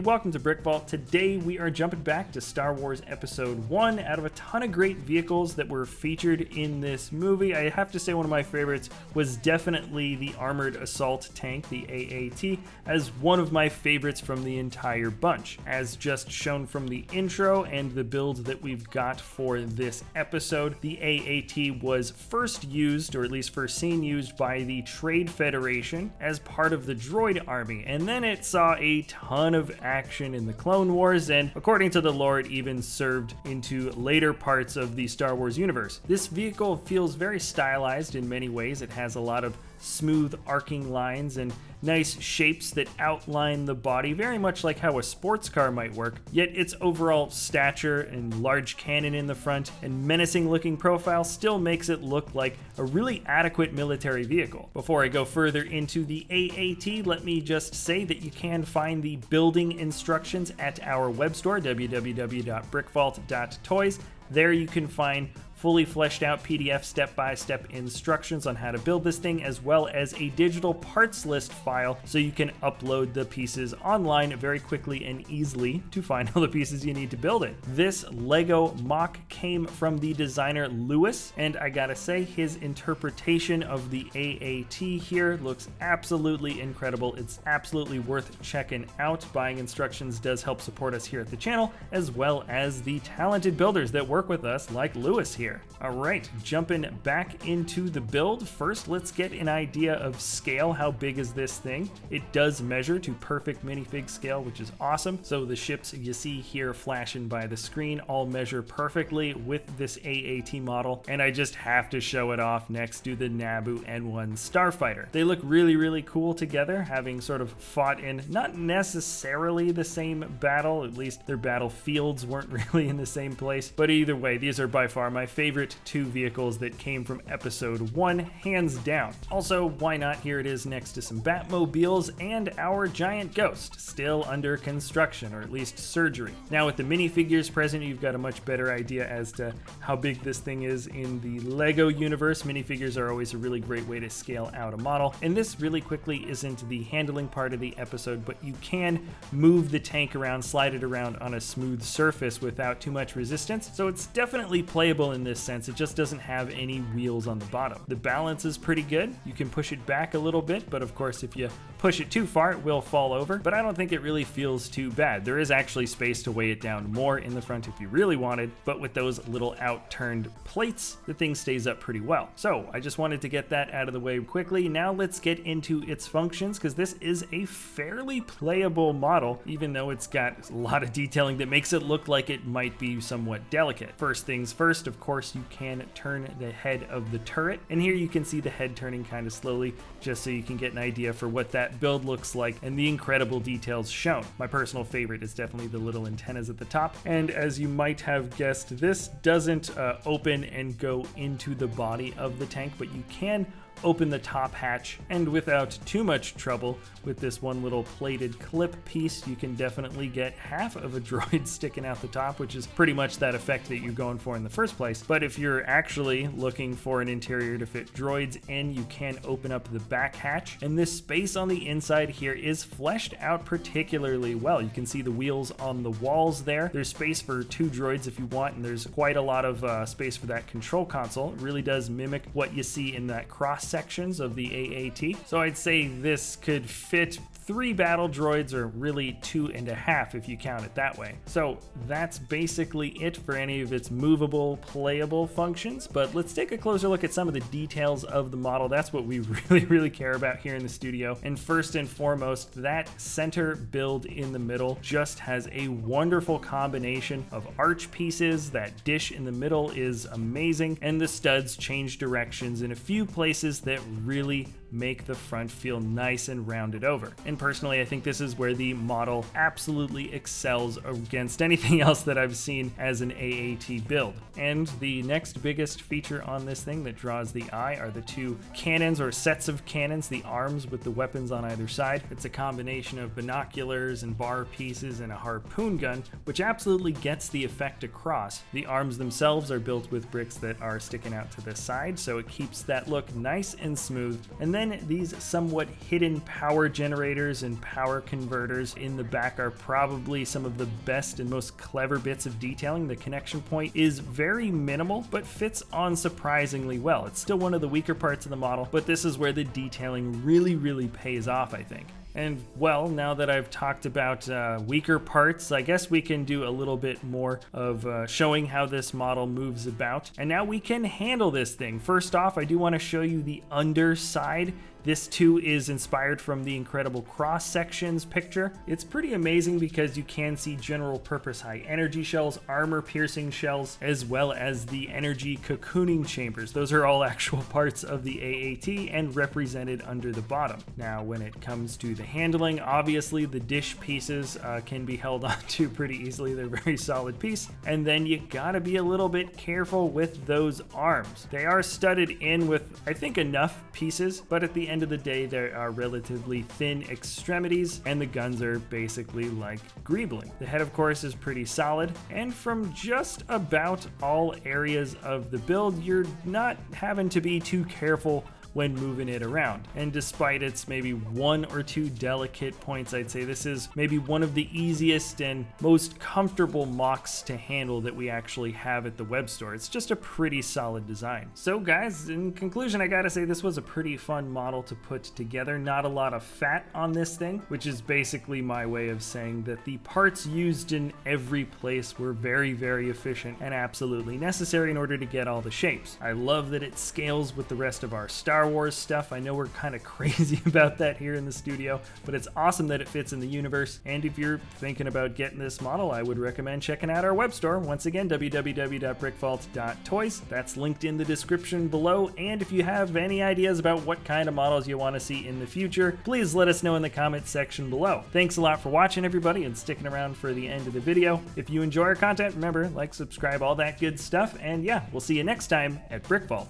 welcome to BrickVault. Today we are jumping back to Star Wars Episode 1 out of a ton of great vehicles that were featured in this movie. I have to say one of my favorites was definitely the Armored Assault Tank, the AAT, as one of my favorites from the entire bunch. As just shown from the intro and the build that we've got for this episode, the AAT was first used, or at least first seen used, by the Trade Federation as part of the droid army, and then it saw a ton of action in the Clone Wars, and according to the lore, it even served into later parts of the Star Wars universe. This vehicle feels very stylized in many ways. It has a lot of smooth arcing lines and nice shapes that outline the body, very much like how a sports car might work, yet its overall stature and large cannon in the front and menacing looking profile still makes it look like a really adequate military vehicle. Before I go further into the AAT, let me just say that you can find the building instructions at our web store, www.brickvault.toys. There you can find fully fleshed out PDF step-by-step instructions on how to build this thing, as well as a digital parts list file so you can upload the pieces online very quickly and easily to find all the pieces you need to build it. This Lego MOC came from the designer Lewis, and I gotta say, his interpretation of the AAT here looks absolutely incredible. It's absolutely worth checking out. Buying instructions does help support us here at the channel, as well as the talented builders that work with us like Lewis here. Alright, jumping back into the build. First, let's get an idea of scale. How big is this thing? It does measure to perfect Minifig scale, which is awesome. So the ships you see here flashing by the screen all measure perfectly with this AAT model, and I just have to show it off next to the Naboo N1 Starfighter. They look really, really cool together, having sort of fought in not necessarily the same battle, at least their battlefields weren't really in the same place, but either way, these are by far my favorite two vehicles that came from Episode 1, hands down. Also, why not? Here it is next to some Batmobiles and our giant ghost, still under construction, or at least surgery. Now with the minifigures present, you've got a much better idea as to how big this thing is in the Lego universe. Minifigures are always a really great way to scale out a model, and this really quickly isn't the handling part of the episode, but you can move the tank around, slide it around on a smooth surface without too much resistance, so it's definitely playable in this sense. It just doesn't have any wheels on the bottom. The balance is pretty good. You can push it back a little bit, but of course if you push it too far, it will fall over, but I don't think it really feels too bad. There is actually space to weigh it down more in the front if you really wanted, but with those little out-turned plates, the thing stays up pretty well. So I just wanted to get that out of the way quickly. Now let's get into its functions, because this is a fairly playable model, even though it's got a lot of detailing that makes it look like it might be somewhat delicate. First things first, of course, you can turn the head of the turret, and here you can see the head turning kind of slowly, just so you can get an idea for what that build looks like and the incredible details shown. My personal favorite is definitely the little antennas at the top, and as you might have guessed, this doesn't open and go into the body of the tank, but you can open the top hatch, and without too much trouble with this one little plated clip piece, you can definitely get half of a droid sticking out the top, which is pretty much that effect that you're going for in the first place. But if you're actually looking for an interior to fit droids in, you can open up the back hatch, and this space on the inside here is fleshed out particularly well. You can see the wheels on the walls there. There's space for two droids if you want, and there's quite a lot of space for that control console. It really does mimic what you see in that cross sections of the AAT. So I'd say this could fit 3 battle droids, or really 2.5 if you count it that way. So that's basically it for any of its movable, playable functions, but let's take a closer look at some of the details of the model. That's what we really care about here in the studio. And first and foremost, that center build in the middle just has a wonderful combination of arch pieces. That dish in the middle is amazing, and the studs change directions in a few places that really make the front feel nice and rounded over. And personally, I think this is where the model absolutely excels against anything else that I've seen as an AAT build. And the next biggest feature on this thing that draws the eye are the two cannons, or sets of cannons, the arms with the weapons on either side. It's a combination of binoculars and bar pieces and a harpoon gun, which absolutely gets the effect across. The arms themselves are built with bricks that are sticking out to the side, so it keeps that look nice and smooth. And then these somewhat hidden power generators and power converters in the back are probably some of the best and most clever bits of detailing. The connection point is very minimal, but fits on surprisingly well. It's still one of the weaker parts of the model, but this is where the detailing really pays off, I think. And well, now that I've talked about weaker parts, I guess we can do a little bit more of showing how this model moves about. And now we can handle this thing. First off, I do want to show you the underside. This too is inspired from the incredible cross sections picture. It's pretty amazing because you can see general purpose high energy shells, armor piercing shells, as well as the energy cocooning chambers. Those are all actual parts of the AAT and represented under the bottom. Now, when it comes to the handling, obviously the dish pieces can be held onto pretty easily. They're a very solid piece. And then you gotta be a little bit careful with those arms. They are studded in with, I think, enough pieces, but at the end of the day, there are relatively thin extremities, and the guns are basically like greebling. The head, of course, is pretty solid, and from just about all areas of the build, you're not having to be too careful when moving it around. And despite its maybe one or two delicate points, I'd say this is maybe one of the easiest and most comfortable MOCs to handle that we actually have at the web store. It's just a pretty solid design. So guys, in conclusion, I gotta say this was a pretty fun model to put together. Not a lot of fat on this thing, which is basically my way of saying that the parts used in every place were very efficient and absolutely necessary in order to get all the shapes. I love that it scales with the rest of our Star Wars stuff. I know we're kind of crazy about that here in the studio, but it's awesome that it fits in the universe. And if you're thinking about getting this model, I would recommend checking out our web store. Once again, www.brickvault.toys. That's linked in the description below. And if you have any ideas about what kind of models you want to see in the future, please let us know in the comments section below. Thanks a lot for watching, everybody, and sticking around for the end of the video. If you enjoy our content, remember, like, subscribe, all that good stuff. And yeah, we'll see you next time at BrickVault.